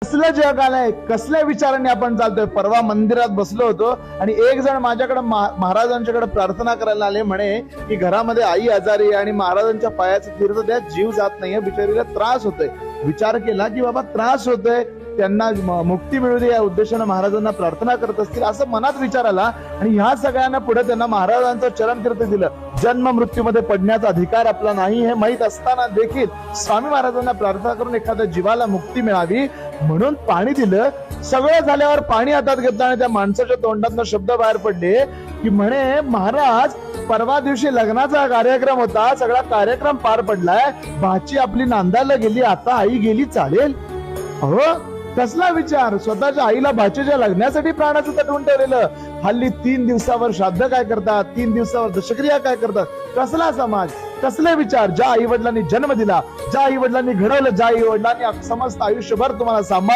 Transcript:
कसलं जग आलंय, कसल्या विचारांनी आपण चालतोय. परवा मंदिरात बसलो होतो आणि एक जण माझ्याकडे महाराजांच्याकडे प्रार्थना करायला आले, म्हणे की घरामध्ये आई आजारी आहे आणि महाराजांच्या पायाचं तीर्थ द्या, जीव जात नाहीये, बिचारीला त्रास होतोय. विचार केला की बाबा त्रास होतोय, त्यांना मुक्ती मिळू दे या उद्देशाने महाराजांना प्रार्थना करत असतील, असं मनात विचार आला. आणि ह्या सगळ्यांना पुढे त्यांना महाराजांचं चरण तीर्थ दिलं. जन्म मृत्यूमध्ये पडण्याचा अधिकार आपला नाही हे माहीत असताना देखील स्वामी महाराजांना प्रार्थना करून एखाद्या जीवाला मुक्ती मिळावी म्हणून पाणी दिलं. सगळं झाल्यावर पाणी हातात घेतलं आणि त्या माणसाच्या तोंडातनं शब्द बाहेर पडले की म्हणे महाराज, परवा दिवशी लग्नाचा कार्यक्रम होता, सगळा कार्यक्रम पार पडलाय, भाची आपली नांदायला गेली, आता आई गेली चालेल. अहो कसला विचार, स्वतःच्या आईला भाचीच्या लग्नासाठी प्राणाचं तटवून ठेवलेलं. हल्ली 3 दिवसावर श्राद्ध काय करतात, 3 दिवसावर दशक्रिया काय करतात, कसला समाज, कसले विचार. ज्या आई वडिलांनी जन्म दिला, ज्या आई वडिलांनी घडवलं, ज्या आई वडिलांनी समस्त आयुष्यभर तुम्हाला सांभाळ